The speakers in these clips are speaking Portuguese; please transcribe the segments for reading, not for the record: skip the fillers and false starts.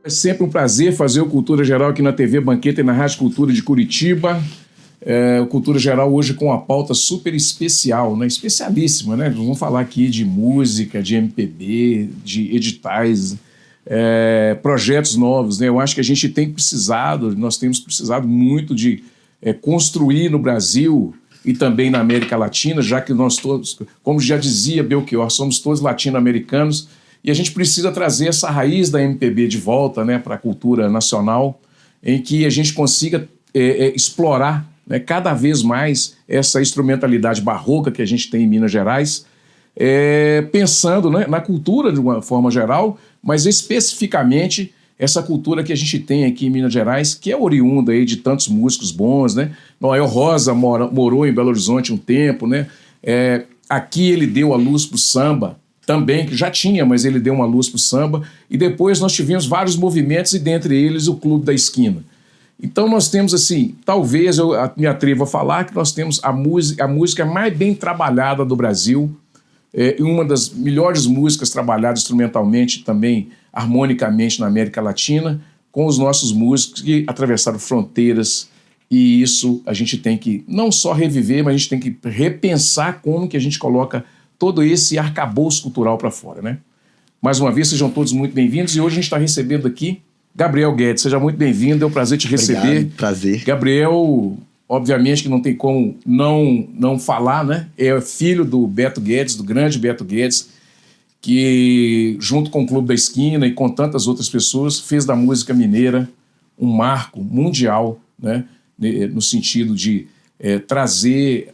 É sempre um prazer fazer o Cultura Geral aqui na TV Banqueta e na Rádio Cultura de Curitiba. O Cultura Geral hoje com uma pauta super especial, né? Especialíssima, né? Vamos falar aqui de música, de MPB, de editais, projetos novos, né? Eu acho que a gente tem precisado, nós temos precisado muito de construir no Brasil e também na América Latina, já que nós todos, como já dizia Belchior, somos todos latino-americanos. E a gente precisa trazer essa raiz da MPB de volta, né, para a cultura nacional, em que a gente consiga explorar, né, cada vez mais essa instrumentalidade barroca que a gente tem em Minas Gerais, pensando, né, na cultura de uma forma geral, mas especificamente essa cultura que a gente tem aqui em Minas Gerais, que é oriunda aí de tantos músicos bons, né? Noel Rosa morou em Belo Horizonte um tempo, né? Aqui ele deu a luz para o samba, também, que já tinha, mas ele deu uma luz para o samba, e depois nós tivemos vários movimentos, e dentre eles o Clube da Esquina. Então nós temos, assim, talvez eu me atrevo a falar que nós temos a música mais bem trabalhada do Brasil, uma das melhores músicas trabalhadas instrumentalmente, também harmonicamente na América Latina, com os nossos músicos que atravessaram fronteiras, e isso a gente tem que não só reviver, mas a gente tem que repensar como que a gente coloca todo esse arcabouço cultural para fora, né? Mais uma vez, sejam todos muito bem-vindos, e hoje a gente está recebendo aqui Gabriel Guedes. Seja muito bem-vindo, é um prazer te receber. Obrigado, prazer. Gabriel, obviamente que não tem como não falar, né? É filho do Beto Guedes, do grande Beto Guedes, que junto com o Clube da Esquina e com tantas outras pessoas, fez da música mineira um marco mundial, né? No sentido de trazer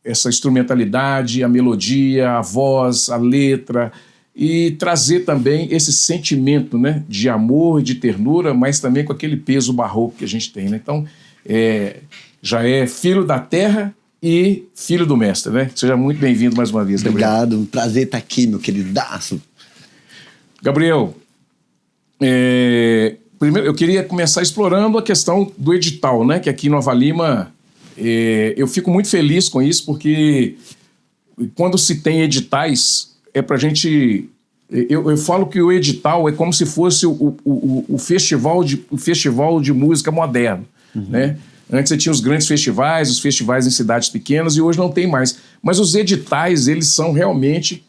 essa instrumentalidade, a melodia, a voz, a letra, e trazer também esse sentimento, né, de amor e de ternura, mas também com aquele peso barroco que a gente tem, né? Então, já é filho da terra e filho do mestre, né? Seja muito bem-vindo mais uma vez, Gabriel. Obrigado, um prazer estar aqui, meu queridaço. Gabriel, primeiro eu queria começar explorando a questão do edital, né? Que aqui em Nova Lima, eu fico muito feliz com isso, porque quando se tem editais, pra gente... Eu falo que o edital é como se fosse o festival de música moderno, né? Antes você tinha os grandes festivais, os festivais em cidades pequenas, e hoje não tem mais. Mas os editais, eles são realmente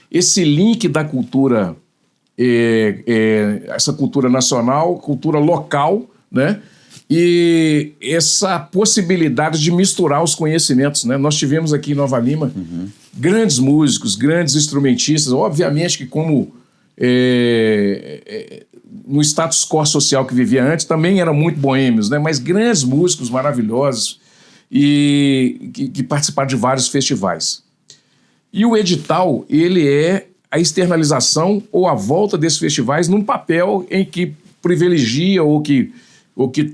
esse link da cultura, essa cultura nacional, cultura local, né? E essa possibilidade de misturar os conhecimentos, né? Nós tivemos aqui em Nova Lima grandes músicos, grandes instrumentistas, obviamente que como no status quo social que vivia antes, também eram muito boêmios, né? Mas grandes músicos maravilhosos e que participaram de vários festivais. E o edital, ele é a externalização ou a volta desses festivais num papel em que privilegia ou que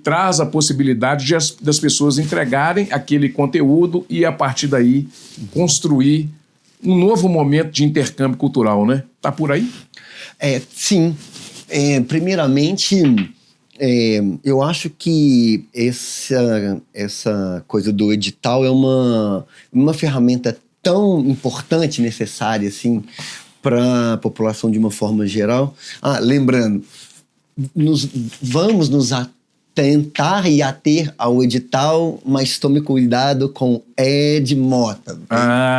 traz a possibilidade das pessoas entregarem aquele conteúdo e, a partir daí, construir um novo momento de intercâmbio cultural, né? Tá por aí? Sim. Primeiramente, eu acho que essa coisa do edital é uma ferramenta tão importante, necessária, assim, para a população de uma forma geral. Lembrando, vamos nos tentar e ater ao edital, mas tome cuidado com Ed Mota.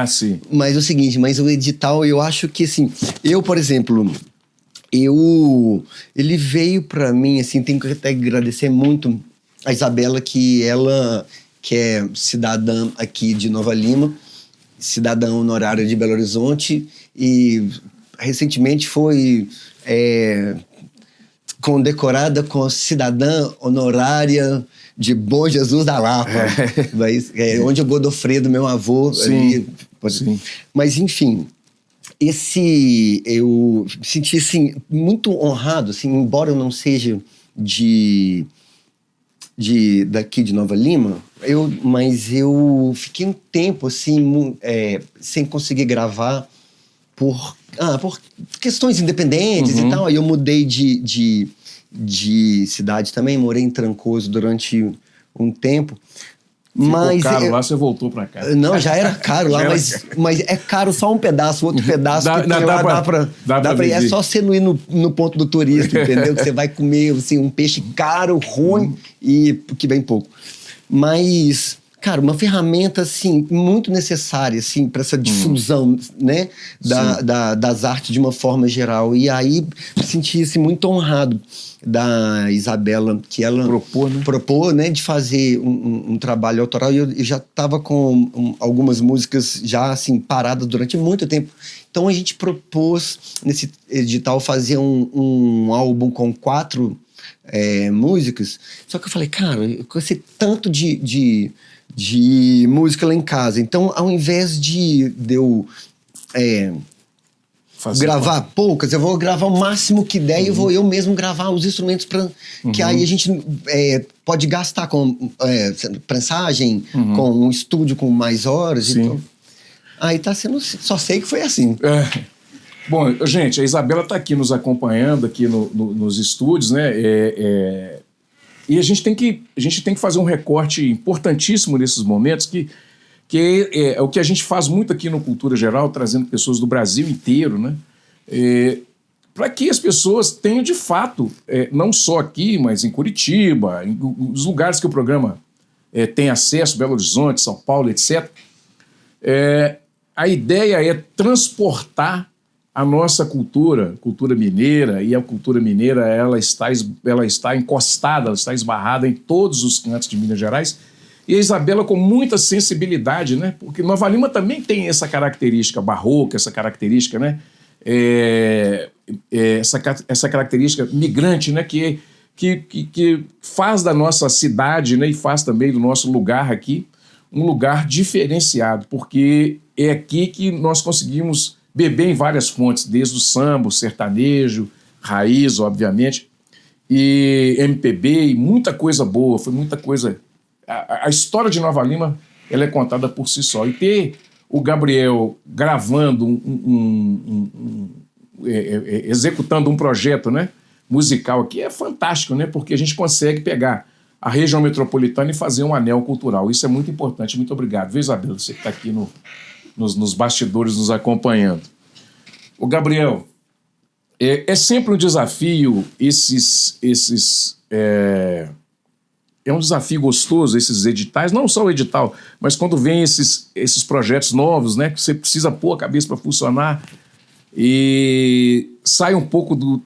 Sim. Mas é o seguinte, o edital, eu acho que, assim, eu, por exemplo, ele veio para mim, assim, tenho que até agradecer muito a Isabela, que ela, que é cidadã aqui de Nova Lima, cidadã honorária de Belo Horizonte, e recentemente foi condecorada com cidadã honorária de Bom Jesus da Lapa, onde o Godofredo, meu avô, sim, ali. Sim. Mas, enfim, eu me senti, assim, muito honrado, assim, embora eu não seja daqui de Nova Lima, mas eu fiquei um tempo, assim, sem conseguir gravar por questões independentes e tal. Aí eu mudei de cidade também, morei em Trancoso durante um tempo. Ficou caro lá, você voltou para cá. Não, já era caro lá, mas é caro só um pedaço, outro pedaço que tem lá dá pra ir. É só você não ir no ponto do turista, entendeu? Que você vai comer assim, um peixe caro, ruim e que vem pouco. Mas, cara, uma ferramenta assim, muito necessária assim, para essa difusão, né? Das artes de uma forma geral. E aí me senti-se muito honrado da Isabela, que ela propôs, né, de fazer um trabalho autoral, e eu já estava com algumas músicas já assim paradas durante muito tempo. Então a gente propôs nesse edital fazer um álbum com 4 músicas. Só que eu falei, cara, eu conheci tanto de música lá em casa. Então, ao invés de eu gravar poucas, eu vou gravar o máximo que der e vou eu mesmo gravar os instrumentos que aí a gente pode gastar com prensagem, com um estúdio com mais horas. Então, aí tá sendo, só sei que foi assim. Bom, gente, a Isabela está aqui nos acompanhando aqui nos estúdios, né? E a gente tem que fazer um recorte importantíssimo nesses momentos que é o que a gente faz muito aqui no Cultura Geral, trazendo pessoas do Brasil inteiro, né? Para que as pessoas tenham, de fato, não só aqui, mas em Curitiba, os lugares que o programa tem acesso, Belo Horizonte, São Paulo, etc. A ideia é transportar a nossa cultura mineira, e a cultura mineira ela está encostada, ela está esbarrada em todos os cantos de Minas Gerais. E a Isabela com muita sensibilidade, né? Porque Nova Lima também tem essa característica barroca, essa característica, né? Essa característica migrante, né? Que faz da nossa cidade, né? E faz também do nosso lugar aqui um lugar diferenciado, porque é aqui que nós conseguimos beber em várias fontes, desde o samba, o sertanejo, raiz, obviamente, e MPB, e muita coisa boa, foi muita coisa... A história de Nova Lima ela é contada por si só. E ter o Gabriel gravando, executando um projeto, né, musical aqui é fantástico, né, porque a gente consegue pegar a região metropolitana e fazer um anel cultural. Isso é muito importante. Muito obrigado. Viu, Isabela? Você que está aqui nos bastidores nos acompanhando. O Gabriel, é sempre um desafio é um desafio gostoso esses editais, não só o edital, mas quando vem esses projetos novos, né, que você precisa pôr a cabeça para funcionar e sai um pouco do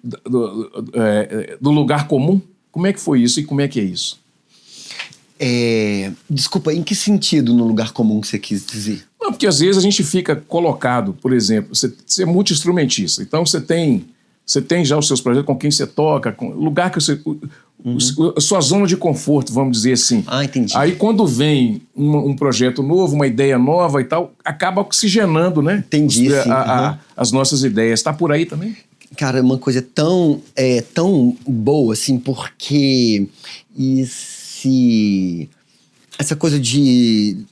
lugar comum. Como é que foi isso e como é que é isso? Desculpa, em que sentido no lugar comum que você quis dizer? Não, porque às vezes a gente fica colocado, por exemplo, você é multi-instrumentista, então você tem já os seus projetos com quem você toca, com lugar que você... a sua zona de conforto, vamos dizer assim. Entendi. Aí quando vem um projeto novo, uma ideia nova e tal, acaba oxigenando, né? Entendi, sim. As nossas ideias. Está por aí também? Cara, é uma coisa tão boa, assim, porque essa coisa de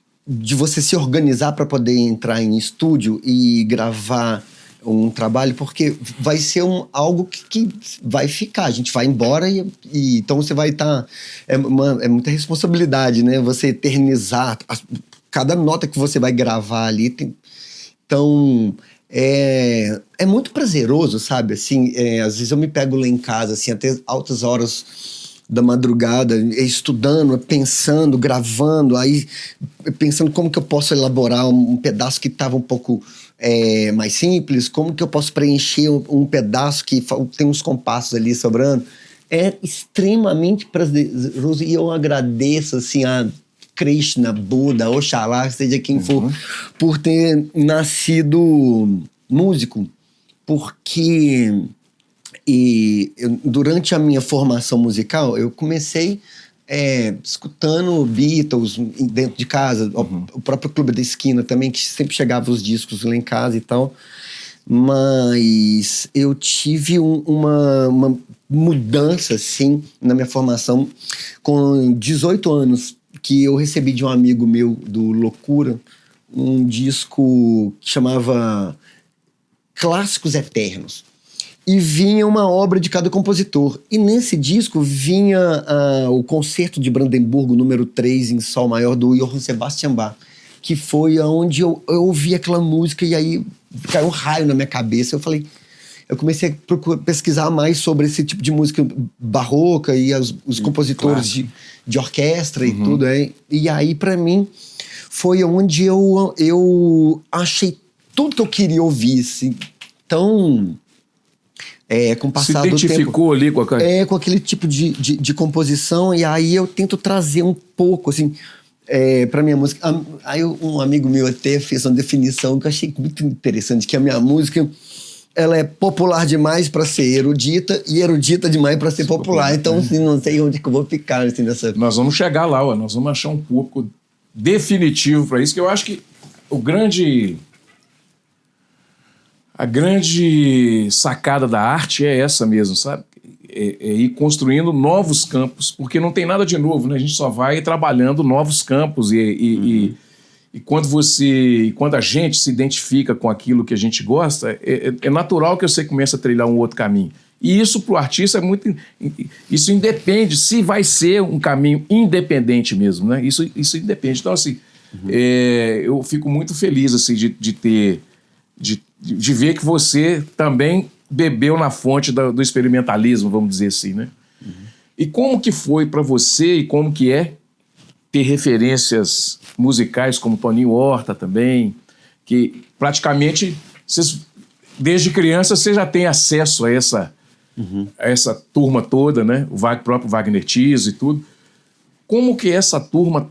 você se organizar para poder entrar em estúdio e gravar um trabalho, porque vai ser algo que vai ficar, a gente vai embora e então você vai estar... É muita responsabilidade, né? Você eternizar cada nota que você vai gravar ali. Então, é muito prazeroso, sabe? Assim, às vezes eu me pego lá em casa, assim, até altas horas da madrugada, estudando, pensando, gravando, aí pensando como que eu posso elaborar um pedaço que estava um pouco mais simples, como que eu posso preencher um pedaço que tem uns compassos ali sobrando. É extremamente prazeroso e eu agradeço, assim, a Krishna, Buda, Oxalá, seja quem for, por ter nascido músico, porque... durante a minha formação musical, eu comecei escutando Beatles dentro de casa, o próprio Clube da Esquina também, que sempre chegava os discos lá em casa e tal. Mas eu tive uma mudança, assim, na minha formação com 18 anos, que eu recebi de um amigo meu, do Loucura, um disco que chamava Clássicos Eternos. e vinha uma obra de cada compositor. E nesse disco vinha o Concerto de Brandemburgo, número 3, em Sol Maior, do Johann Sebastian Bach, que foi onde eu ouvi aquela música e aí caiu um raio na minha cabeça. Eu comecei a pesquisar mais sobre esse tipo de música barroca e os compositores de orquestra e tudo. E aí, para mim, foi onde eu achei tudo que eu queria ouvir, assim, tão... com o passar do tempo. Se identificou ali com a... com aquele tipo de composição, e aí eu tento trazer um pouco, assim, pra minha música. Aí um amigo meu até fez uma definição que eu achei muito interessante, que a minha música, ela é popular demais para ser erudita e erudita demais para ser popular. Então, assim, não sei onde que eu vou ficar, assim, nessa... Nós vamos chegar lá, nós vamos achar um público definitivo para isso, que eu acho que a grande sacada da arte é essa mesmo, sabe? É ir construindo novos campos, porque não tem nada de novo, né? A gente só vai trabalhando novos campos e quando a gente se identifica com aquilo que a gente gosta, é natural que você comece a trilhar um outro caminho. E isso para o artista é muito... Isso independe se vai ser um caminho independente mesmo, né? Isso independe. Então, assim, eu fico muito feliz assim, de ver que você também bebeu na fonte do experimentalismo, vamos dizer assim, né? E como que foi para você e como que é ter referências musicais como Toninho Horta também, que praticamente, desde criança, você já tem acesso a essa turma toda, né? O próprio Wagner Tiso e tudo. Como que essa turma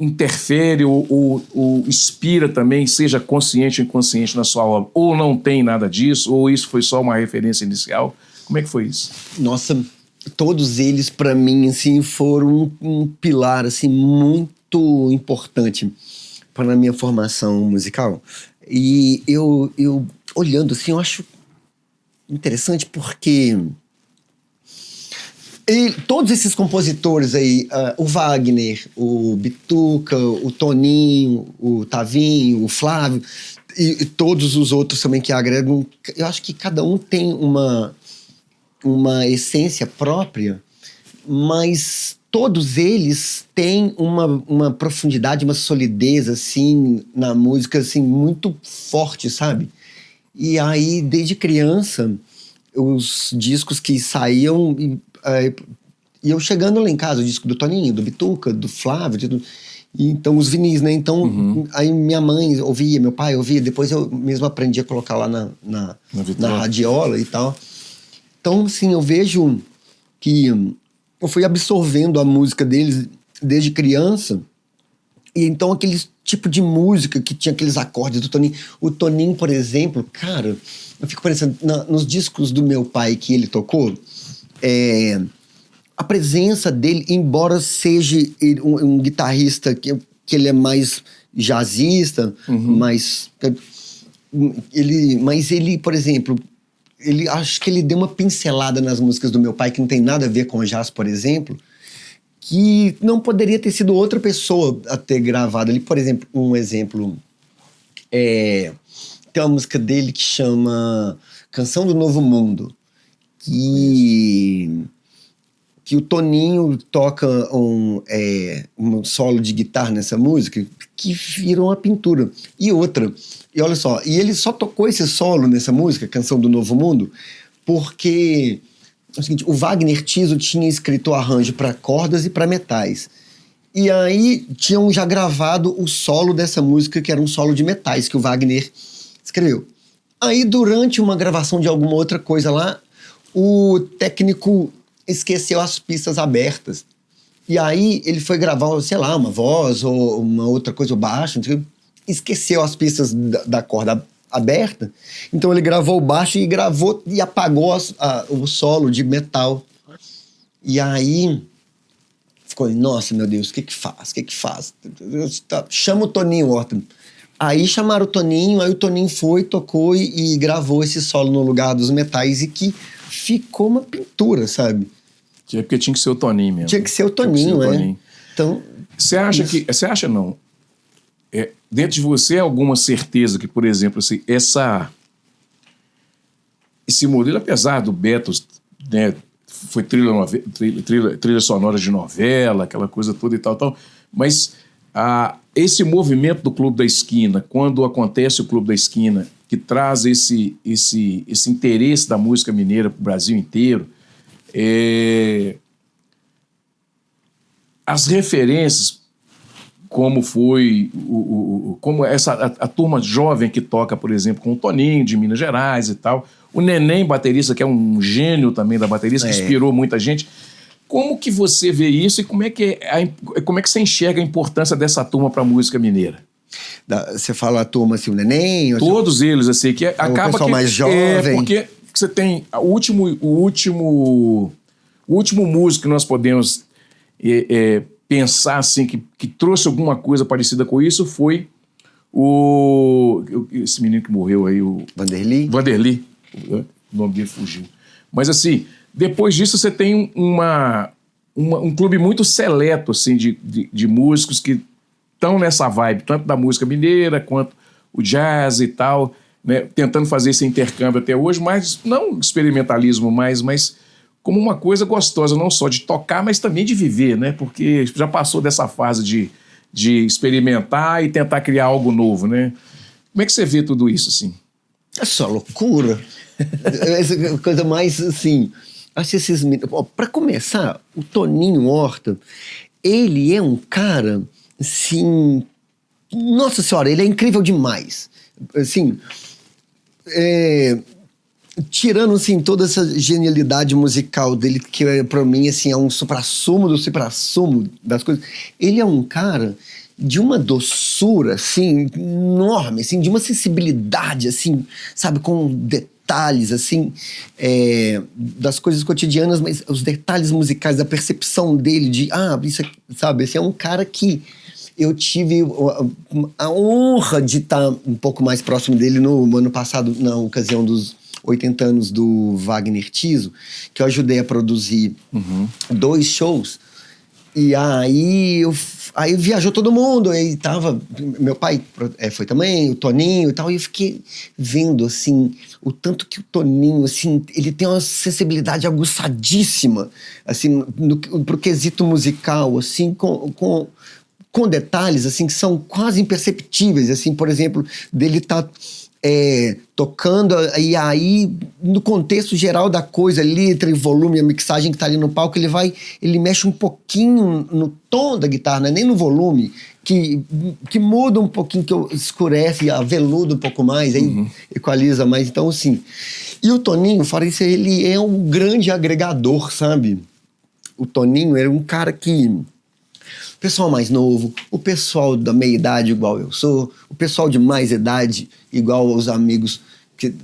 interfere ou inspira também, seja consciente ou inconsciente na sua obra? Ou não tem nada disso? Ou isso foi só uma referência inicial? Como é que foi isso? Nossa, todos eles, para mim, assim, foram um pilar, assim, muito importante para a minha formação musical. E eu olhando, assim, eu acho interessante porque... todos esses compositores aí, o Wagner, o Bituca, o Toninho, o Tavinho, o Flávio, e todos os outros também que agregam, eu acho que cada um tem uma essência própria, mas todos eles têm uma profundidade, uma solidez, assim, na música, assim, muito forte, sabe? E aí, desde criança, os discos que saíam... E eu chegando lá em casa, o disco do Toninho, do Bituca, do Flávio, então os vinis, né? Então, aí minha mãe ouvia, meu pai ouvia, depois eu mesmo aprendi a colocar lá na radiola e tal. Então, assim, eu vejo que eu fui absorvendo a música deles desde criança, e então aquele tipo de música que tinha aqueles acordes do Toninho. O Toninho, por exemplo, cara, eu fico pensando, nos discos do meu pai que ele tocou, a presença dele, embora seja um guitarrista que ele é mais jazzista, mas ele, por exemplo, acho que ele deu uma pincelada nas músicas do meu pai que não tem nada a ver com jazz, por exemplo, que não poderia ter sido outra pessoa a ter gravado ali. Por exemplo, tem uma música dele que chama Canção do Novo Mundo, que o Toninho toca um solo de guitarra nessa música que virou uma pintura. E outra, e olha só, e ele só tocou esse solo nessa música, Canção do Novo Mundo, porque é o seguinte, o Wagner Tiso tinha escrito o arranjo para cordas e para metais. E aí tinham já gravado o solo dessa música, que era um solo de metais, que o Wagner escreveu. Aí, durante uma gravação de alguma outra coisa lá, o técnico esqueceu as pistas abertas. E aí ele foi gravar, sei lá, uma voz ou uma outra coisa, o baixo, esqueceu as pistas da corda aberta. Então ele gravou o baixo e apagou o solo de metal. E aí ficou, nossa, meu Deus, o que faz? Chama o Toninho Horta. Aí chamaram o Toninho, aí o Toninho foi, tocou e gravou esse solo no lugar dos metais, e que ficou uma pintura, sabe? Porque tinha que ser o Toninho mesmo. Tinha que ser o Toninho, Então, você acha não? Dentro de você alguma certeza que, por exemplo, assim, esse modelo, apesar do Beto, né, foi trilha sonora de novela, aquela coisa toda e tal, mas esse movimento do Clube da Esquina, quando acontece o Clube da Esquina, que traz esse interesse da música mineira para o Brasil inteiro, as referências, como foi como a turma jovem que toca, por exemplo, com o Toninho de Minas Gerais e tal, o Neném, baterista, que é um gênio também da baterista, que inspirou muita gente. Como que você vê isso e como é que você enxerga a importância dessa turma para a música mineira? Você fala a turma assim, o Neném? Todos eles, assim, que acaba o pessoal que mais jovem. Porque você tem o último músico que nós podemos pensar assim que trouxe alguma coisa parecida com isso foi esse menino que morreu aí, o Vanderly, o nome dele fugiu. Mas assim, depois disso você tem um clube muito seleto assim, de músicos que estão nessa vibe, tanto da música mineira quanto o jazz e tal, né, tentando fazer esse intercâmbio até hoje, mas não experimentalismo mais, mas como uma coisa gostosa, não só de tocar, mas também de viver, né? Porque já passou dessa fase de experimentar e tentar criar algo novo, né? Como é que você vê tudo isso, assim? É só loucura. Essa coisa mais, assim... Acho esses... Para começar, o Toninho Horta, ele é um cara, assim... Nossa Senhora, ele é incrível demais. Assim... Tirando, assim, toda essa genialidade musical dele, que pra mim, assim, é um suprassumo do suprassumo das coisas. Ele é um cara de uma doçura, assim, enorme, assim, de uma sensibilidade, assim, sabe, com detalhes, assim, das coisas cotidianas, mas os detalhes musicais, da percepção dele de, isso aqui, sabe, esse é um cara que eu tive a honra de estar um pouco mais próximo dele no ano passado, na ocasião dos 80 anos do Wagner Tiso, que eu ajudei a produzir 2 shows. E aí viajou todo mundo, aí tava... Meu pai foi também, o Toninho e tal, e eu fiquei vendo, assim, o tanto que o Toninho, assim, ele tem uma sensibilidade aguçadíssima, assim, pro quesito musical, assim, com detalhes, assim, que são quase imperceptíveis, assim, por exemplo, dele tá... tocando, e aí no contexto geral da coisa ali, entre o volume e a mixagem que tá ali no palco, ele mexe um pouquinho no tom da guitarra, não é nem no volume, que muda um pouquinho, que escurece, aveluda um pouco mais, aí equaliza mais, então assim. E o Toninho, fora isso, ele é um grande agregador, sabe? O Toninho é um cara que... O pessoal mais novo, o pessoal da meia idade igual eu sou, o pessoal de mais idade igual os amigos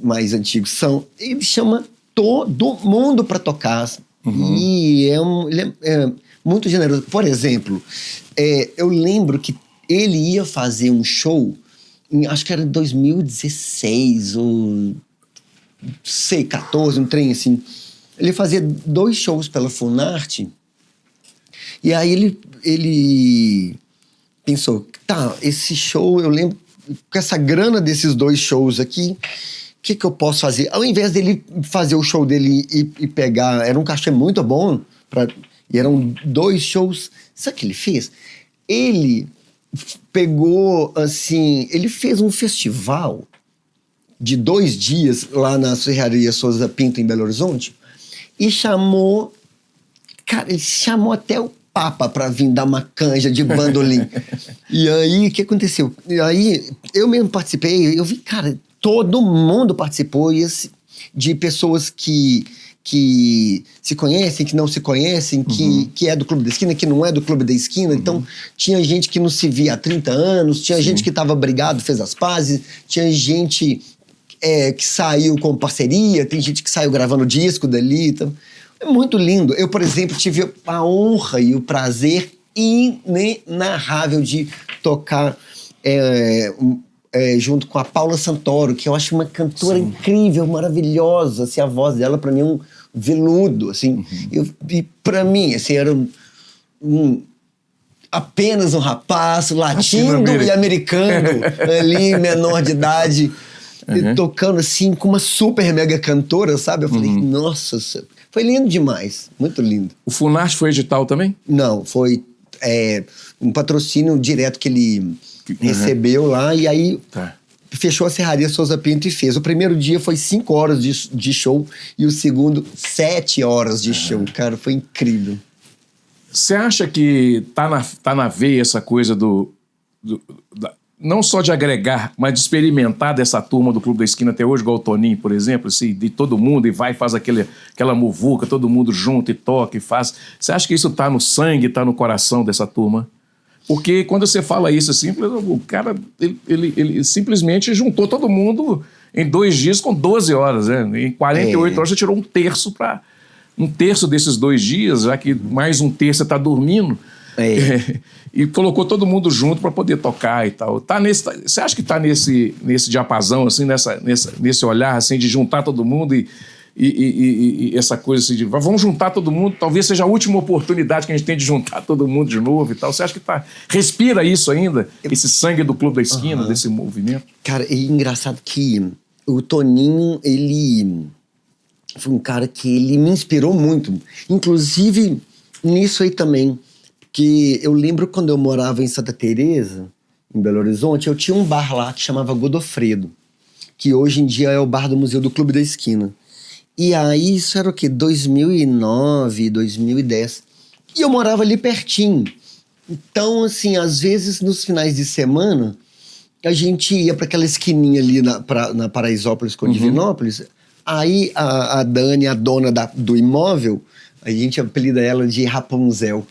mais antigos são, ele chama todo mundo para tocar. E ele é muito generoso. Por exemplo, eu lembro que ele ia fazer um show, acho que era em 2016 ou 14, um trem assim. Ele fazia 2 shows pela Funarte. E aí ele pensou, esse show, eu lembro, com essa grana desses 2 shows aqui, o que eu posso fazer? Ao invés dele fazer o show dele e pegar, era um cachê muito bom, e eram 2 shows, sabe o que ele fez? Ele pegou, assim, ele fez um festival de 2 dias lá na Serraria Souza Pinto, em Belo Horizonte, e chamou até o Papa para vir dar uma canja de bandolim. E aí, o que aconteceu? E aí, eu mesmo participei, eu vi, cara, todo mundo participou, de pessoas que se conhecem, que não se conhecem, que é do Clube da Esquina, que não é do Clube da Esquina. Então, tinha gente que não se via há 30 anos, tinha gente que estava brigado, fez as pazes, tinha gente que saiu com parceria, tem gente que saiu gravando disco dali, então... É muito lindo. Eu, por exemplo, tive a honra e o prazer inenarrável de tocar junto com a Paula Santoro, que eu acho uma cantora incrível, maravilhosa. Assim, a voz dela, para mim, é um veludo. Assim. E para mim, assim, era apenas um rapaz latino e americano ali, menor de idade. tocando assim com uma super mega cantora, sabe? Eu falei, nossa, foi lindo demais, muito lindo. O Funarte foi edital também? Não, foi um patrocínio direto que ele recebeu lá, e aí fechou a Serraria Souza Pinto e fez. O primeiro dia foi 5 horas de show e o segundo 7 horas de show. Cara, foi incrível. Você acha que tá na veia essa coisa não só de agregar, mas de experimentar dessa turma do Clube da Esquina até hoje, igual o Toninho, por exemplo, assim, de todo mundo, e vai e faz aquela muvuca, todo mundo junto e toca e faz. Você acha que isso tá no sangue, tá no coração dessa turma? Porque quando você fala isso assim, o cara, ele simplesmente juntou todo mundo em 2 dias com 12 horas, né? Em 48 horas você tirou um terço desses 2 dias, já que mais um terço você está dormindo, e colocou todo mundo junto para poder tocar e tal. Você acha que está nesse diapasão, assim, nesse olhar assim, de juntar todo mundo e essa coisa assim de vamos juntar todo mundo, talvez seja a última oportunidade que a gente tem de juntar todo mundo de novo e tal. Você acha que respira isso ainda? Esse sangue do Clube da Esquina, desse movimento? Cara, é engraçado que o Toninho, ele foi um cara que ele me inspirou muito. Inclusive, nisso aí também. Porque eu lembro quando eu morava em Santa Teresa, em Belo Horizonte, eu tinha um bar lá que chamava Godofredo, que hoje em dia é o bar do Museu do Clube da Esquina. E aí, isso era o quê? 2009, 2010. E eu morava ali pertinho. Então, assim, às vezes, nos finais de semana, a gente ia para aquela esquininha ali na Paraisópolis com Divinópolis. Aí, a Dani, a dona do imóvel, a gente apelida ela de Rapunzel.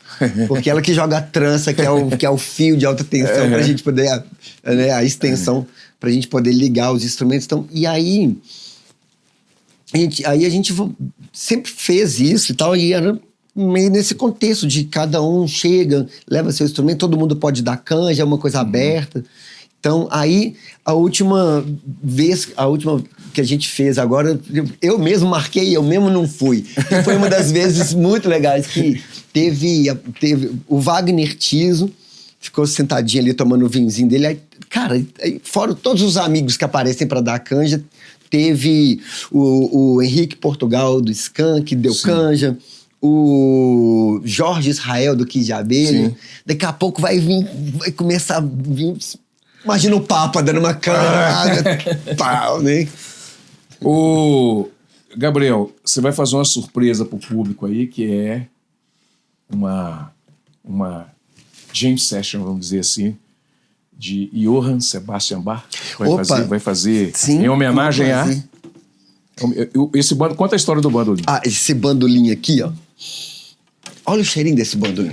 Porque ela que joga a trança, que é o fio de alta tensão, pra gente poder... Né, a extensão, pra gente poder ligar os instrumentos. Então, e aí... a gente sempre fez isso e tal, e era meio nesse contexto de cada um chega, leva seu instrumento, todo mundo pode dar canja, é uma coisa aberta. Então, aí, a última que a gente fez agora, eu mesmo marquei, eu mesmo não fui. E foi uma das vezes muito legais que teve o Wagner Tiso, ficou sentadinho ali tomando o vinhozinho dele. Aí, cara, fora todos os amigos que aparecem para dar canja, teve o Henrique Portugal do Skank, que deu canja, o Jorge Israel do Kid de Abelha. Sim. Daqui a pouco vai começar a vir. Imagina o Papa dando uma canja, pau, né? Ô, Gabriel, você vai fazer uma surpresa pro público aí, que é uma jam session, vamos dizer assim, de Johann Sebastian Bach. Vai fazer sim, em homenagem a... Esse bando, conta a história do bandolim. Esse bandolim aqui, ó. Olha o cheirinho desse bandolim.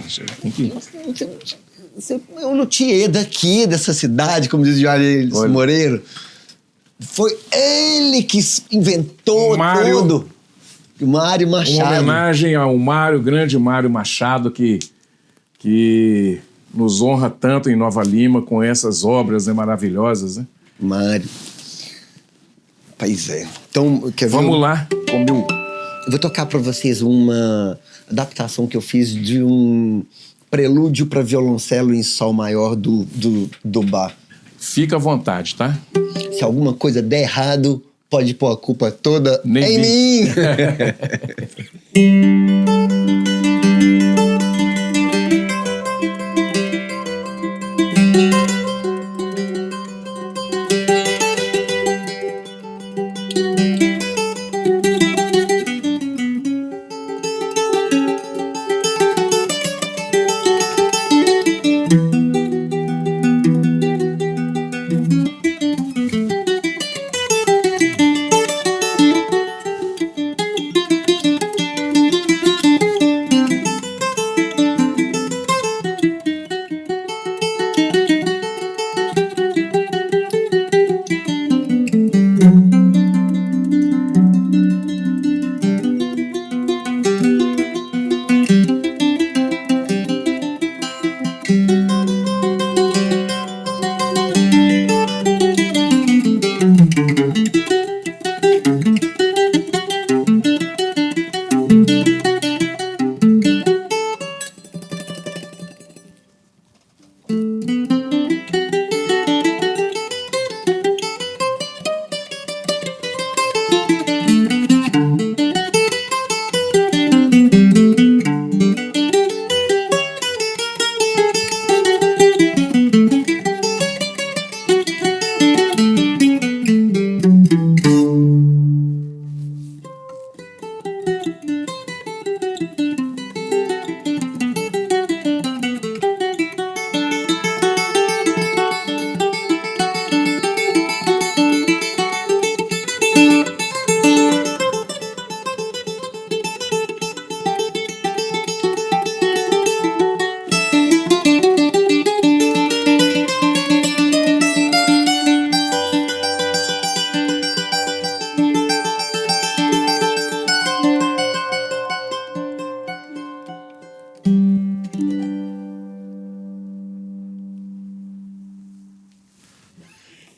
Eu não tinha daqui, dessa cidade, como diz o Juarez Moreira. Foi ele que inventou tudo. O Mário Machado. Uma homenagem ao grande Mário Machado, que nos honra tanto em Nova Lima com essas obras, né, maravilhosas, né? Mário. Pois é. Então, vamos lá. Eu vou tocar para vocês uma adaptação que eu fiz de um prelúdio para violoncelo em sol maior do Bach. Fica à vontade, tá? Se alguma coisa der errado, pode pôr a culpa toda em mim.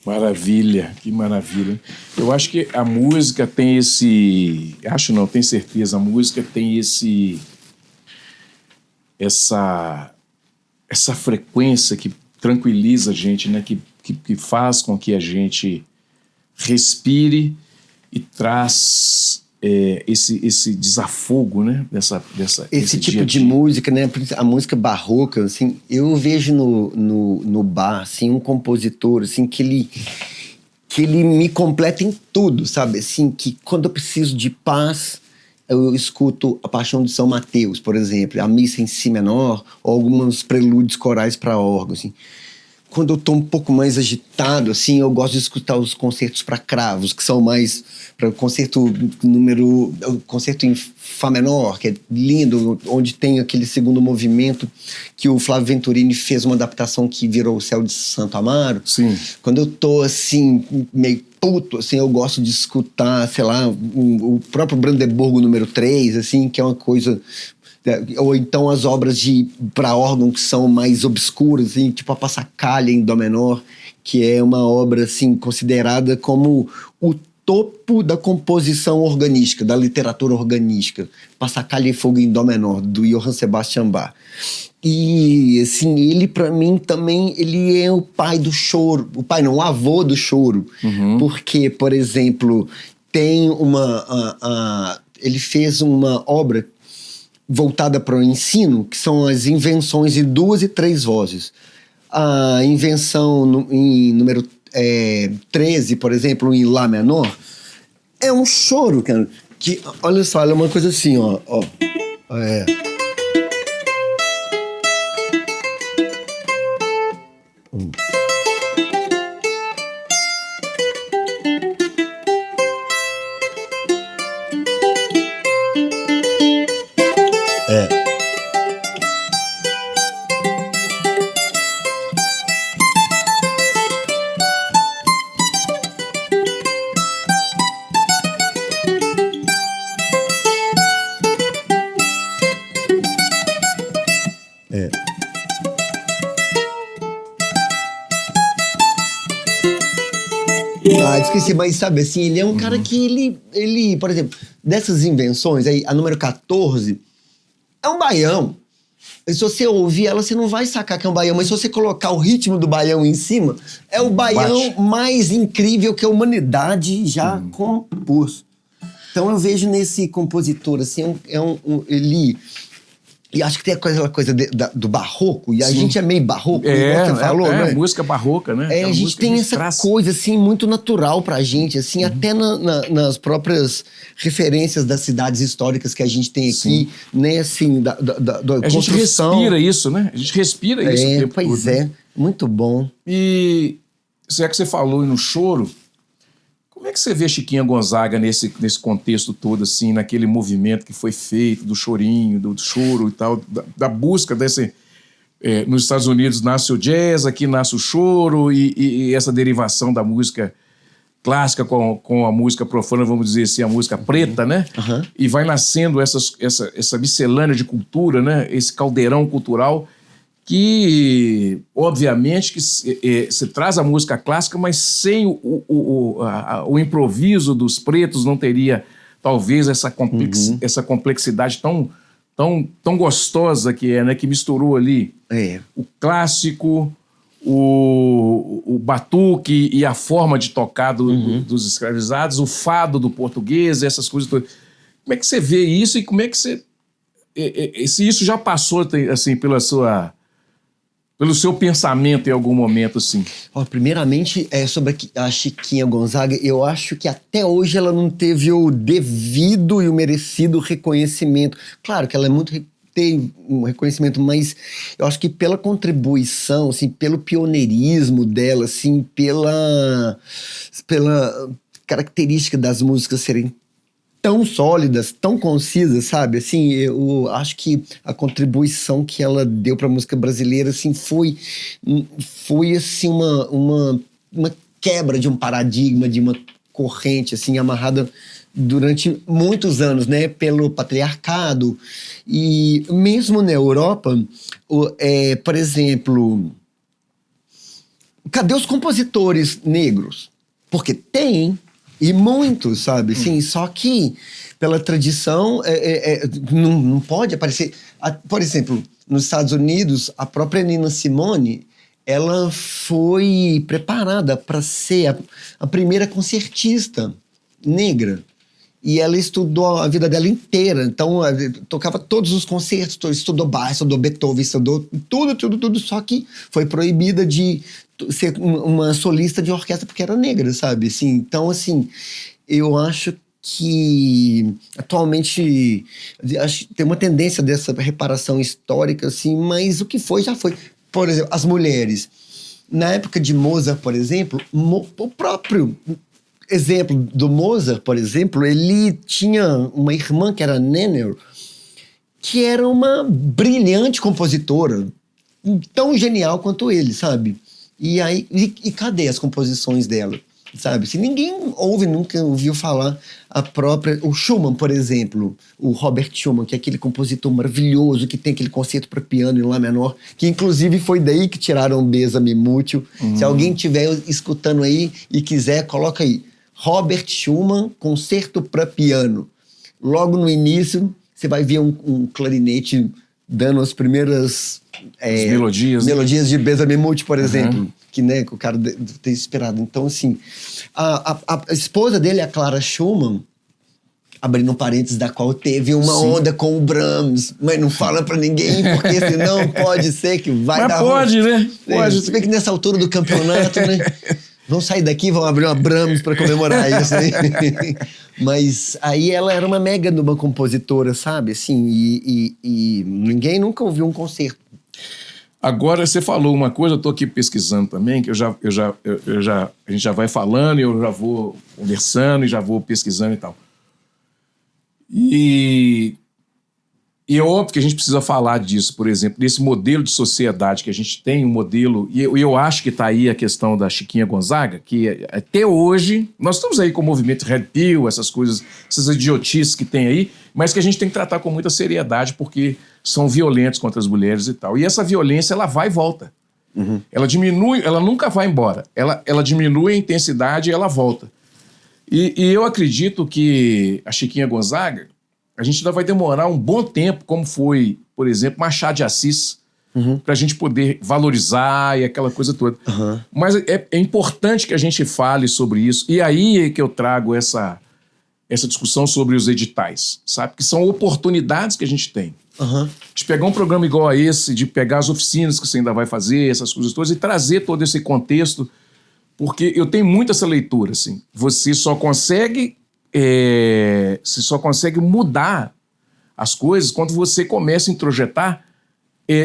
Maravilha, que maravilha. Eu acho que a música tem esse... Acho não, tenho certeza. A música tem essa frequência que tranquiliza a gente, né? Que faz com que a gente respire e traz esse desafogo, né? Esse tipo de música, né? A música barroca, assim, eu vejo no Bach, assim, um compositor, assim, que ele me completa em tudo, sabe? Assim, que quando eu preciso de paz, eu escuto a Paixão de São Mateus, por exemplo, a missa em si menor, ou alguns prelúdios corais para órgão, assim. Quando eu estou um pouco mais agitado, assim, eu gosto de escutar os concertos para cravos, que são mais para o concerto em Fá menor, que é lindo, onde tem aquele segundo movimento que o Flávio Venturini fez uma adaptação que virou O Céu de Santo Amaro. Sim. Quando eu estou assim, meio puto, assim, eu gosto de escutar, sei lá, o próprio Brandeburgo número 3, assim, que é uma coisa... Ou então as obras para órgão que são mais obscuras, assim, tipo a Passacaglia em Dó menor, que é uma obra assim, considerada como o topo da composição organística, da literatura organística. Passacaglia e Fuga em Dó menor, do Johann Sebastian Bach. E assim, ele para mim também, ele é o pai do choro, o avô do choro. Uhum. Porque, por exemplo, tem ele fez uma obra voltada para o ensino, que são as invenções de 2 e 3 vozes. A invenção em número 13, por exemplo, em Lá menor, é um choro, cara. Que, olha só, é uma coisa assim, ó. Esqueci, mas sabe assim, ele é um cara que ele, por exemplo, dessas invenções aí, a número 14 é um baião. E se você ouvir ela, você não vai sacar que é um baião, mas se você colocar o ritmo do baião em cima, é o baião mais incrível que a humanidade já compôs. Então eu vejo nesse compositor, assim, ele... E acho que tem aquela coisa do barroco, e a gente é meio barroco, igual você falou, né? Música barroca, né? A gente tem essa coisa, assim, muito natural pra gente, assim, até nas próprias referências das cidades históricas que a gente tem aqui, né, assim, da a gente respira isso, né? A gente respira isso o tempo todo. Pois é, muito bom. E já que você falou no choro, como é que você vê Chiquinha Gonzaga nesse contexto todo, assim, naquele movimento que foi feito do chorinho, do choro e tal, da busca desse... nos Estados Unidos nasce o jazz, aqui nasce o choro e essa derivação da música clássica com a música profana, vamos dizer assim, a música preta, né? Uhum. E vai nascendo essa miscelânea de cultura, né? Esse caldeirão cultural que, obviamente, que se traz a música clássica, mas sem o improviso dos pretos não teria, talvez, essa complexidade tão gostosa que é, né? Que misturou ali o clássico, o batuque e a forma de tocar dos escravizados, o fado do português, essas coisas todas. Como é que você vê isso e como é que você... se isso já passou, assim, pelo Pelo seu pensamento em algum momento, assim. Primeiramente, sobre a Chiquinha Gonzaga, eu acho que até hoje ela não teve o devido e o merecido reconhecimento. Claro que ela tem um reconhecimento, mas eu acho que pela contribuição, assim, pelo pioneirismo dela, assim, pela característica das músicas serem tão sólidas, tão concisas, sabe? Assim, eu acho que a contribuição que ela deu para a música brasileira, assim, foi assim, uma quebra de um paradigma, de uma corrente, assim, amarrada durante muitos anos, né? Pelo patriarcado. E mesmo na Europa, por exemplo, cadê os compositores negros? Porque tem... E muitos, sabe? Sim, só que pela tradição não pode aparecer. Por exemplo, nos Estados Unidos, a própria Nina Simone, ela foi preparada para ser a primeira concertista negra. E ela estudou a vida dela inteira. Então, tocava todos os concertos, estudou Bach, estudou Beethoven, estudou tudo. Só que foi proibida de ser uma solista de orquestra porque era negra, sabe? Assim, então, assim, eu acho que atualmente tem uma tendência dessa reparação histórica, assim, mas o que foi, já foi. Por exemplo, as mulheres. Na época de Mozart, por exemplo, o próprio... exemplo do Mozart, por exemplo, ele tinha uma irmã que era Nenner, que era uma brilhante compositora, tão genial quanto ele, sabe? E aí, e cadê as composições dela, sabe? Se ninguém nunca ouviu falar o Schumann, por exemplo, o Robert Schumann, que é aquele compositor maravilhoso que tem aquele concerto para piano em Lá menor, que inclusive foi daí que tiraram o Bésame Mútil. Se alguém estiver escutando aí e quiser, coloca aí. Robert Schumann, concerto para piano. Logo no início, você vai ver um clarinete dando as primeiras melodias de Bésame Mútil, por exemplo, que, né, que o cara tem esperado. Então, assim, a esposa dele, a Clara Schumann, abrindo um parênteses, da qual teve uma onda com o Brahms, mas não fala pra ninguém, porque senão pode ser que vai mas dar pode, ruim. Né? Pode. Você vê que nessa altura do campeonato, né? Vão sair daqui, vão abrir uma Brahms para comemorar isso, né? Mas aí ela era uma mega de uma compositora, sabe? Assim, e ninguém nunca ouviu um concerto. Agora, você falou uma coisa, eu estou aqui pesquisando também, que a gente já vai falando, e eu já vou conversando, e já vou pesquisando e tal. E é óbvio que a gente precisa falar disso, por exemplo, desse modelo de sociedade que a gente tem, um modelo, e eu acho que está aí a questão da Chiquinha Gonzaga, que até hoje, nós estamos aí com o movimento Red Pill, essas coisas, essas idiotices que tem aí, mas que a gente tem que tratar com muita seriedade, porque são violentos contra as mulheres e tal. E essa violência, ela vai e volta. Ela diminui, ela nunca vai embora. Ela diminui a intensidade e ela volta. E eu acredito que a Chiquinha Gonzaga, a gente ainda vai demorar um bom tempo, como foi, por exemplo, Machado de Assis, para a gente poder valorizar e aquela coisa toda. Mas é importante que a gente fale sobre isso. E aí é que eu trago essa discussão sobre os editais, sabe? Que são oportunidades que a gente tem. De pegar um programa igual a esse, de pegar as oficinas que você ainda vai fazer, essas coisas todas, e trazer todo esse contexto, porque eu tenho muito essa leitura, assim. Você só consegue mudar as coisas quando você começa a introjetar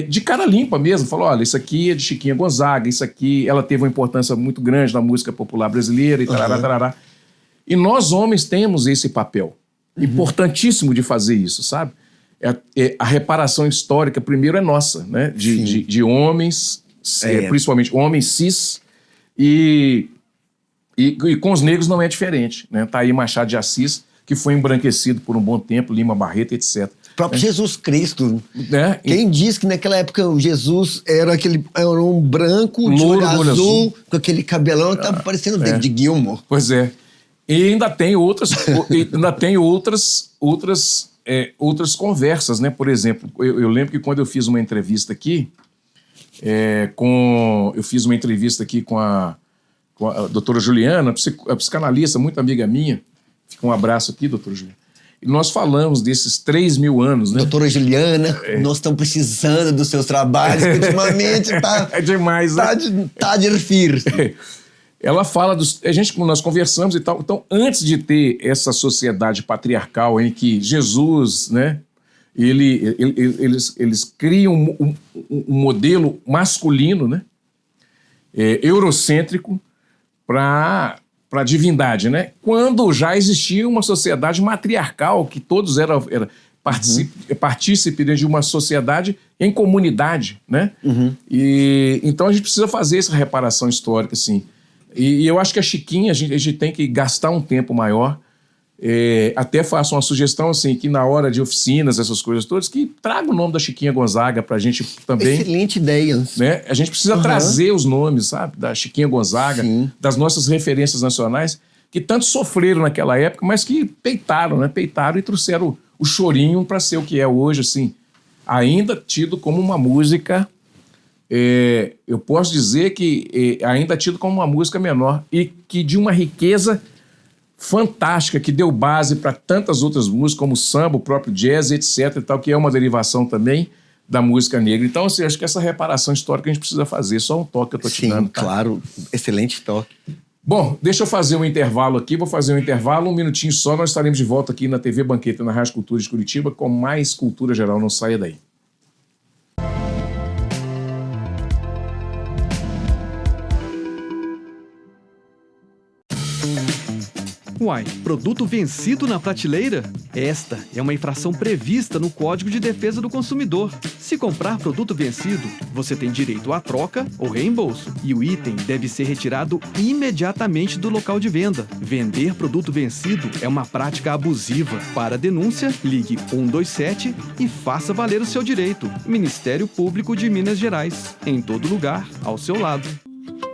de cara limpa mesmo. Fala, olha, isso aqui é de Chiquinha Gonzaga, isso aqui, ela teve uma importância muito grande na música popular brasileira, e tarará, tarará. E nós, homens, temos esse papel importantíssimo de fazer isso, sabe? A reparação histórica, primeiro, é nossa, né? De homens, principalmente homens cis, e com os negros não é diferente, né? Tá aí Machado de Assis, que foi embranquecido por um bom tempo, Lima Barreto, etc. O próprio Jesus Cristo. Quem diz que naquela época o Jesus era um branco, de olho azul, com aquele cabelão que estava parecendo David Gilmour. Pois é. E ainda tem outras conversas, né? Por exemplo, eu lembro que quando eu fiz uma entrevista aqui, com a doutora Juliana, a psicanalista, muito amiga minha. Fica um abraço aqui, doutora Juliana. E nós falamos desses 3.000 anos, né? Doutora Juliana, nós estamos precisando dos seus trabalhos, que ultimamente tá... É demais, né? Tá difícil. Ela fala dos... Nós conversamos e tal. Então, antes de ter essa sociedade patriarcal em que Jesus, né? Eles criam um modelo masculino, né? Eurocêntrico para a divindade, né? Quando já existia uma sociedade matriarcal, que todos eram partícipes de uma sociedade em comunidade, né? E então a gente precisa fazer essa reparação histórica, assim. E eu acho que a Chiquinha, a gente tem que gastar um tempo maior. Até faço uma sugestão, assim, que na hora de oficinas, essas coisas todas, que traga o nome da Chiquinha Gonzaga pra gente também. Excelente ideia. Né? A gente precisa trazer os nomes, sabe? Da Chiquinha Gonzaga, das nossas referências nacionais, que tanto sofreram naquela época, mas que peitaram, né? Peitaram e trouxeram o chorinho para ser o que é hoje, assim. Ainda tido como uma música, eu posso dizer que ainda tido como uma música menor e que de uma riqueza fantástica, que deu base para tantas outras músicas, como o samba, o próprio jazz, etc. e tal, que é uma derivação também da música negra. Então, assim, acho que essa reparação histórica a gente precisa fazer. Só um toque que eu estou te dando. Tá? Claro. Excelente toque. Bom, deixa eu fazer um intervalo aqui. Vou fazer um intervalo, um minutinho só. Nós estaremos de volta aqui na TV Banqueta, na Rádio Cultura de Curitiba, com mais Cultura Geral. Não saia daí. Uai, produto vencido na prateleira? Esta é uma infração prevista no Código de Defesa do Consumidor. Se comprar produto vencido, você tem direito à troca ou reembolso. E o item deve ser retirado imediatamente do local de venda. Vender produto vencido é uma prática abusiva. Para denúncia, ligue 127 e faça valer o seu direito. Ministério Público de Minas Gerais. Em todo lugar, ao seu lado.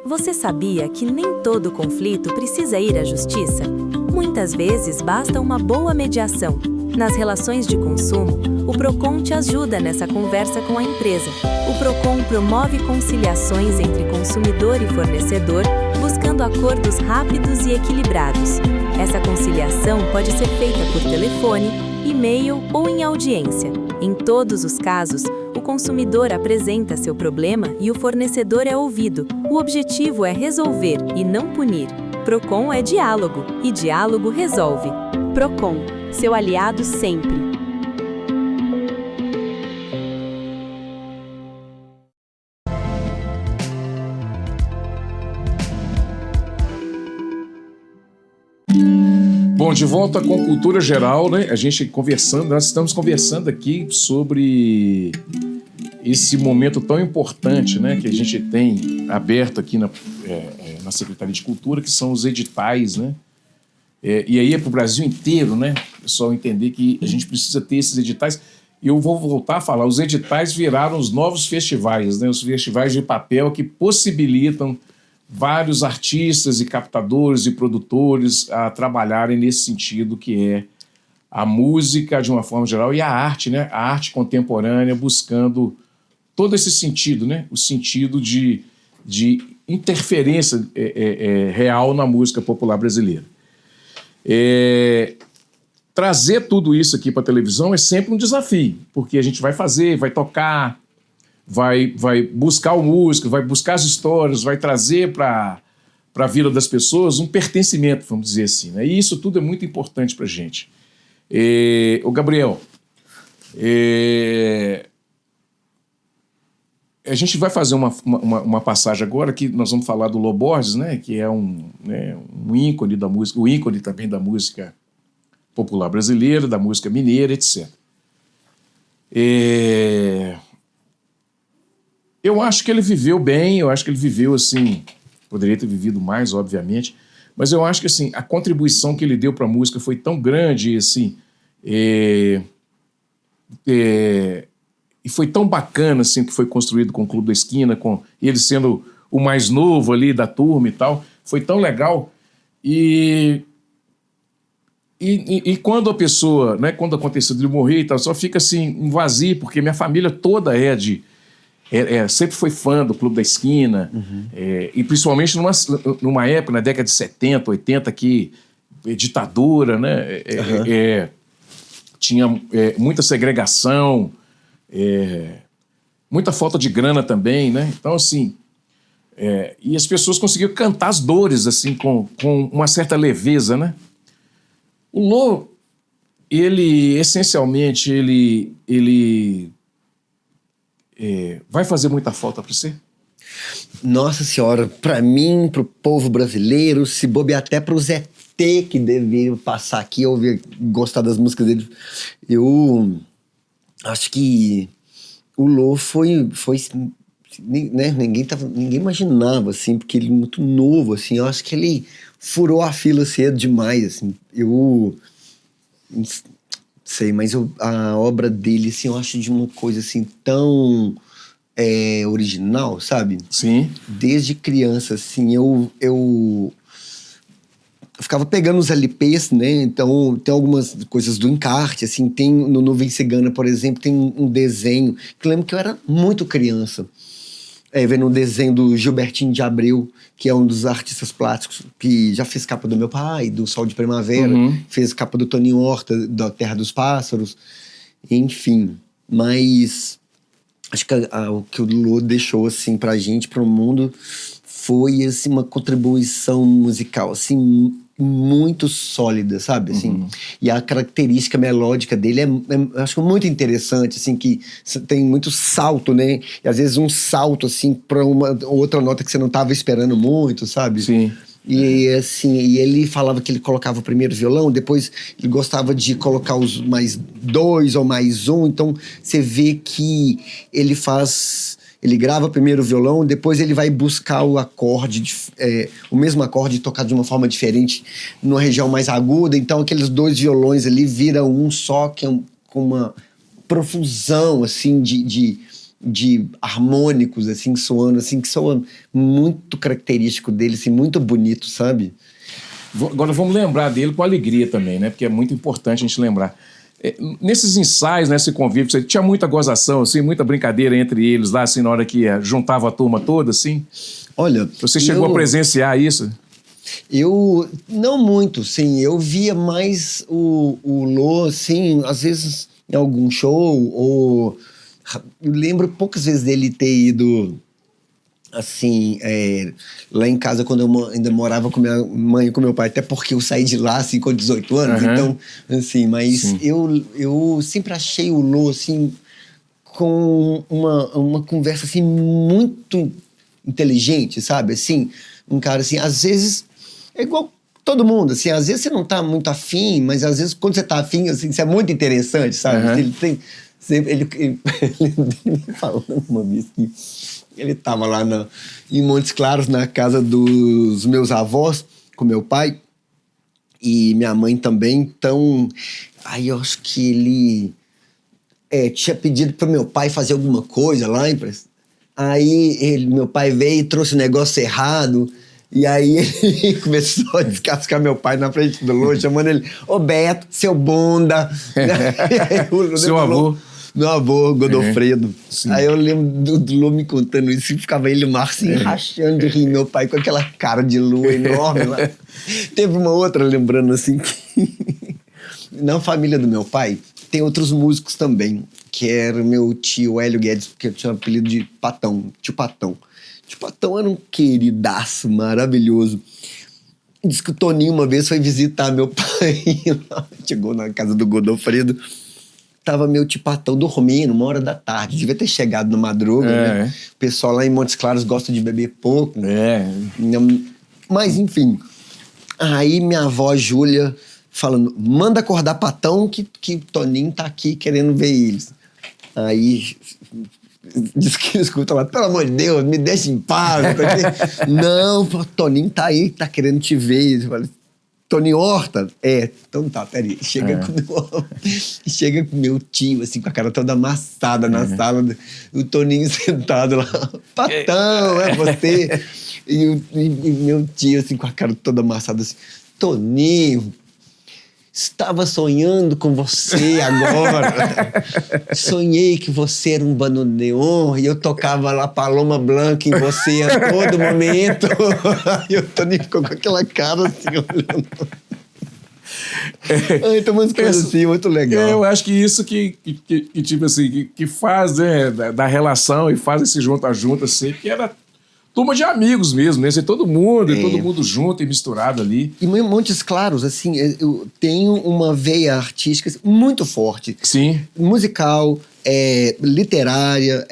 Você sabia que nem todo conflito precisa ir à justiça? Muitas vezes basta uma boa mediação. Nas relações de consumo, o PROCON te ajuda nessa conversa com a empresa. O PROCON promove conciliações entre consumidor e fornecedor, buscando acordos rápidos e equilibrados. Essa conciliação pode ser feita por telefone, e-mail ou em audiência. Em todos os casos, o consumidor apresenta seu problema e o fornecedor é ouvido. O objetivo é resolver e não punir. PROCON é diálogo, e diálogo resolve. PROCON, seu aliado sempre. Bom, de volta com Cultura Geral, né? Nós estamos conversando aqui sobre esse momento tão importante, né, que a gente tem aberto aqui na Secretaria de Cultura, que são os editais, né? E aí é para o Brasil inteiro, né? O pessoal entender que a gente precisa ter esses editais. E eu vou voltar a falar, os editais viraram os novos festivais, né? Os festivais de papel que possibilitam vários artistas e captadores e produtores a trabalharem nesse sentido, que é a música de uma forma geral e a arte, né? A arte contemporânea, buscando todo esse sentido, né? O sentido de interferência real na música popular brasileira. Trazer tudo isso aqui para a televisão é sempre um desafio, porque a gente vai fazer, vai tocar, vai buscar o músico, vai buscar as histórias, vai trazer para a vida das pessoas um pertencimento, vamos dizer assim, né? E isso tudo é muito importante para a gente. Ô Gabriel, a gente vai fazer uma passagem agora que nós vamos falar do Lô Borges, né, que é um ícone da música, o ícone também da música popular brasileira, da música mineira, etc. Eu acho que ele viveu bem, eu acho que ele viveu assim, poderia ter vivido mais, obviamente, mas eu acho que assim, a contribuição que ele deu para a música foi tão grande, assim, e foi tão bacana assim, o que foi construído com o Clube da Esquina, com ele sendo o mais novo ali da turma e tal, foi tão legal. E quando a pessoa, né, quando aconteceu de morrer e tal, só fica assim, um vazio, porque minha família toda sempre foi fã do Clube da Esquina, e principalmente numa época, na década de 70, 80, que ditadura, né? tinha muita segregação, muita falta de grana também, né? Então, assim, e as pessoas conseguiam cantar as dores, assim, com uma certa leveza, né? O Lô, ele, essencialmente, ele vai fazer muita falta para você? Nossa Senhora, pra mim, pro povo brasileiro, se bobear até pro Zé T, que deveria passar aqui, ouvir, gostar das músicas dele. Eu acho que o Lô foi né, ninguém imaginava, assim, porque ele é muito novo, assim. Eu acho que ele furou a fila cedo demais, assim. Eu não sei, mas a obra dele, assim, eu acho de uma coisa, assim, tão original, sabe? Sim. Desde criança, assim, eu ficava pegando os LPs, né? Então, tem algumas coisas do encarte, assim, tem no Nuvem Cigana, por exemplo, tem um desenho, que eu lembro que eu era muito criança, vendo um desenho do Gilbertinho de Abreu, que é um dos artistas plásticos que já fez capa do meu pai, do Sol de Primavera, fez capa do Toninho Horta, da Terra dos Pássaros, enfim. Mas acho que o que o Lô deixou, assim, pra gente, pro mundo, foi, assim, uma contribuição musical, assim, muito sólida, sabe? Assim, e a característica melódica dele eu acho muito interessante, assim, que tem muito salto, né? E às vezes um salto, assim, pra uma outra nota que você não tava esperando muito, sabe? Sim. E assim, e ele falava que ele colocava o primeiro violão, depois ele gostava de colocar os mais dois ou mais um, então você vê que ele grava primeiro o violão, depois ele vai buscar o acorde, o mesmo acorde tocado de uma forma diferente, numa região mais aguda, então aqueles dois violões ali viram um só, que com uma profusão, assim, de harmônicos, assim, soando, assim, que soa muito característico dele, assim, muito bonito, sabe? Agora vamos lembrar dele com alegria também, né? Porque é muito importante a gente lembrar. Nesses ensaios, nesse convívio, você tinha muita gozação, assim, muita brincadeira entre eles lá, assim, na hora que juntava a turma toda, assim? Olha, você chegou a presenciar isso? Eu, não muito, sim. Eu via mais o Lô, assim, às vezes em algum show, ou... Eu lembro poucas vezes dele ter ido, assim, lá em casa, quando eu ainda morava com minha mãe e com meu pai, até porque eu saí de lá, assim, com 18 anos, então, assim, mas eu sempre achei o Lô, assim, com uma conversa, assim, muito inteligente, sabe? Assim, um cara, assim, às vezes, é igual todo mundo, assim, às vezes você não tá muito afim, mas às vezes quando você tá afim, assim, isso é muito interessante, sabe? Ele tem... Ele me falou uma vez que ele tava lá em Montes Claros, na casa dos meus avós, com meu pai e minha mãe também. Então, aí eu acho que ele tinha pedido para meu pai fazer alguma coisa lá. Aí meu pai veio e trouxe o negócio errado. E aí ele começou a descascar meu pai na frente do Lô, chamando ele, ô Beto, seu bunda. Seu avô. Meu avô, Godofredo. Aí eu lembro do Lô me contando isso e ficava ele e o Marcinho rachando de rir, meu pai com aquela cara de lua enorme lá. Teve uma outra, lembrando assim, que na família do meu pai tem outros músicos também, que era o meu tio Hélio Guedes, que eu tinha o apelido de Patão, tio Patão. Tio Patão era um queridaço maravilhoso. Diz que o Toninho uma vez foi visitar meu pai lá, chegou na casa do Godofredo. Tava meu tio Patão dormindo, 1h da tarde. Devia ter chegado na madruga, né? O pessoal lá em Montes Claros gosta de beber pouco. Mas, enfim. Aí minha avó Júlia falando, manda acordar Patão que Toninho tá aqui querendo ver eles. Aí diz que escuta lá, pelo amor de Deus, me deixa em paz. Não, Toninho tá aí, tá querendo te ver. Eu falei, Toninho Horta? Então tá, peraí. Chega com meu tio, assim, com a cara toda amassada na sala, o Toninho sentado lá, Patão, é você? E meu tio, assim, com a cara toda amassada, assim, Toninho, estava sonhando com você agora. Sonhei que você era um bandoneon e eu tocava lá Paloma Blanca em você a todo momento. E o Toninho ficou com aquela cara assim, olhando. Ai, tem umas coisas assim, muito legal. Eu acho que isso que tipo assim, que faz, né, da relação e faz esse junta-junta assim, que era turma de amigos mesmo, né? Todo mundo junto e misturado ali. E Montes Claros, assim, eu tenho uma veia artística muito forte. Sim. Musical, literária,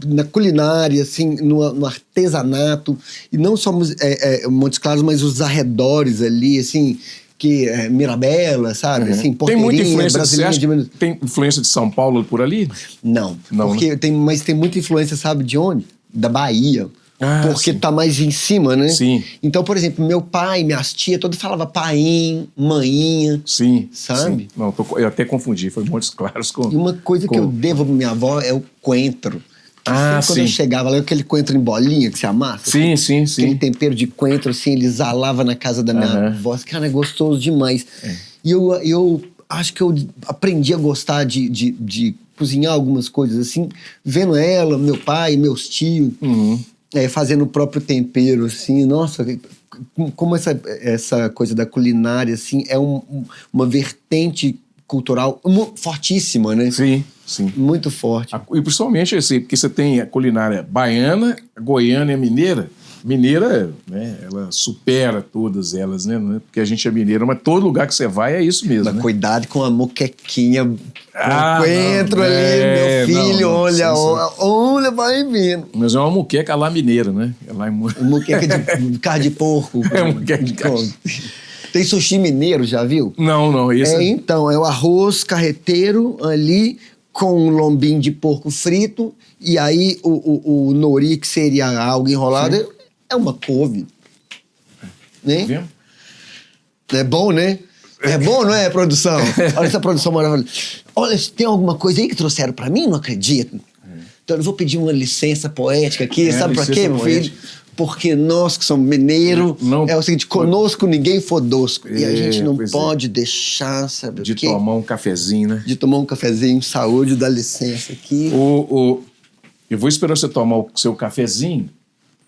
na culinária, assim, no artesanato. E não só Montes Claros, mas os arredores ali, assim, que Mirabela, sabe? Assim, Tem muita influência, brasileira. Tem influência de São Paulo por ali? Não, porque né? mas tem muita influência, sabe de onde? Da Bahia. Porque sim. tá mais em cima, né? Sim. Então, por exemplo, meu pai, minhas tias, todos falavam paim, maninha. Sim. Sabe? Sim. Não, eu até confundi, foi Montes Claros com... E uma coisa que eu devo pra minha avó é o coentro. Quando eu chegava lá, aquele coentro em bolinha que se amassa. Sim, assim, sim. Aquele tempero de coentro, assim, ele exalava na casa da minha avó. Cara, é gostoso demais. E eu acho que eu aprendi a gostar de cozinhar algumas coisas, assim, vendo ela, meu pai, meus tios... fazendo o próprio tempero, assim, nossa, como essa coisa da culinária, assim, é uma vertente cultural fortíssima, né? Sim, sim. Muito forte. E principalmente, assim, porque você tem a culinária baiana, a goiana e a mineira. Mineira, né, ela supera todas elas, né? Porque a gente é mineiro, mas todo lugar que você vai é isso mesmo, Mas né? cuidado com a moquequinha, com o coentro ali, meu filho, olha, vai vindo. Mas é uma moqueca lá mineira, né? Moqueca de carne de porco. Moqueca de carne. Tem sushi mineiro, já viu? Não, esse... Então, é o arroz carreteiro ali, com um lombinho de porco frito, e aí o nori, que seria algo enrolado, é uma couve. Né? É bom, né? É bom, não é, produção? Olha essa produção maravilhosa. Olha, tem alguma coisa aí que trouxeram pra mim? Não acredito. Então eu vou pedir uma licença poética aqui. Sabe pra quê, meu filho? Porque nós que somos mineiros, é o seguinte, conosco ninguém fodosco. E a gente não pode deixar, sabe de tomar um cafezinho, né? De tomar um cafezinho, saúde, dá licença aqui. Eu vou esperar você tomar o seu cafezinho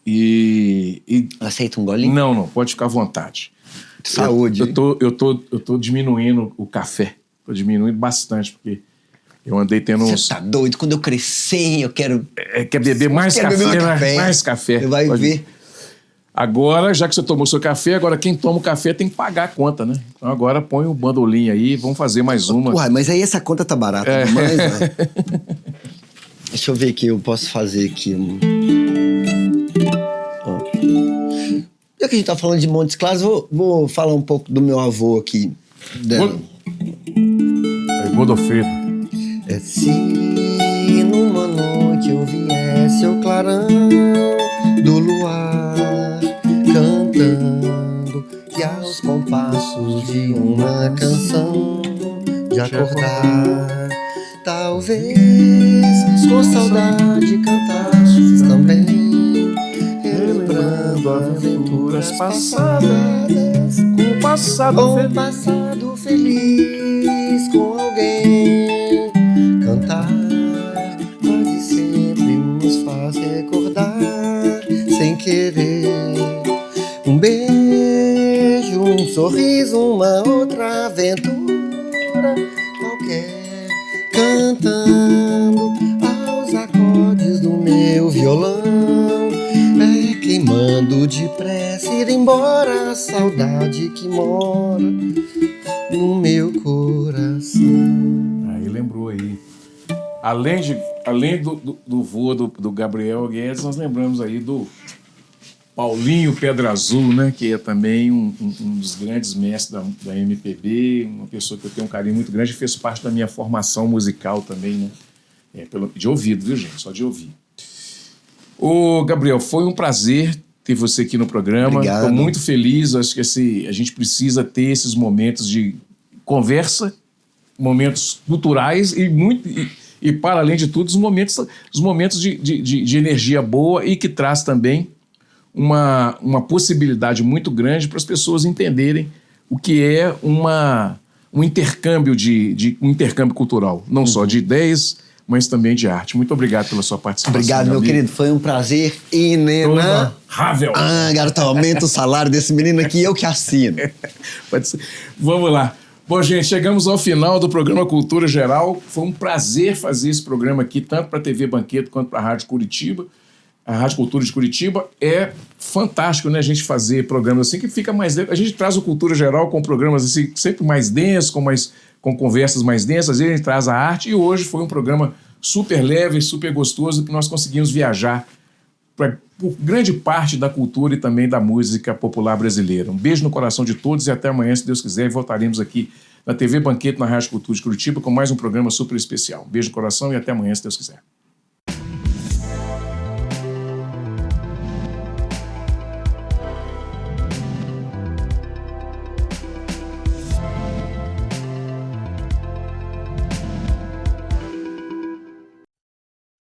e... Aceita um golinho? Não, pode ficar à vontade. Saúde. Eu tô diminuindo o café. Tô diminuindo bastante, porque eu andei tendo uns... Você tá doido? Quando eu crescer, eu quero... Quer beber mais café, né? Mais café. Você vai ver. Agora, já que você tomou seu café, agora quem toma o café tem que pagar a conta, né? Então agora põe o bandolim aí, vamos fazer mais uma. Uai, mas aí essa conta tá barata demais, né? Deixa eu ver aqui, eu posso fazer aqui. Já que a gente tá falando de Montes Claros, vou falar um pouco do meu avô aqui. Godofredo. Se numa noite eu viesse ao clarão do luar cantando e aos compassos de uma canção de acordar, talvez com saudade cantasses também, relembrando aventuras passadas, com o passado feliz com alguém. Cantar quase sempre nos faz recordar sem querer. Um beijo, um sorriso, uma outra aventura qualquer, cantando aos acordes do meu violão, queimando depressa, ir embora a saudade que mora no meu coração. Aí lembrou aí. Além do vô do Gabriel Guedes, nós lembramos aí do Paulinho Pedra Azul, né? Que é também um dos grandes mestres da MPB, uma pessoa que eu tenho um carinho muito grande, fez parte da minha formação musical também, né? De ouvido, viu, gente? Só de ouvir. Ô, Gabriel, foi um prazer ter você aqui no programa. Obrigado. Estou muito feliz. Acho que a gente precisa ter esses momentos de conversa, momentos culturais e para além de tudo, os momentos de energia boa e que traz também uma possibilidade muito grande para as pessoas entenderem o que é um intercâmbio um intercâmbio cultural, não só de ideias, mas também de arte. Muito obrigado pela sua participação. Obrigado, meu querido. Foi um prazer inenarrável. Garota, aumenta o salário desse menino aqui, eu que assino. Pode ser. Vamos lá. Bom, gente, chegamos ao final do programa Cultura Geral. Foi um prazer fazer esse programa aqui, tanto para a TV Banquete quanto para a Rádio Curitiba. A Rádio Cultura de Curitiba. É fantástico, né, a gente fazer programas assim que fica mais dentro. A gente traz o Cultura Geral com programas assim, sempre mais densos, com conversas mais densas. Às vezes a gente traz a arte e hoje foi um programa super leve, super gostoso, que nós conseguimos viajar por grande parte da cultura e também da música popular brasileira. Um beijo no coração de todos e até amanhã, se Deus quiser, e voltaremos aqui na TV Banquete, na Rádio Cultura de Curitiba, com mais um programa super especial. Um beijo no coração e até amanhã, se Deus quiser.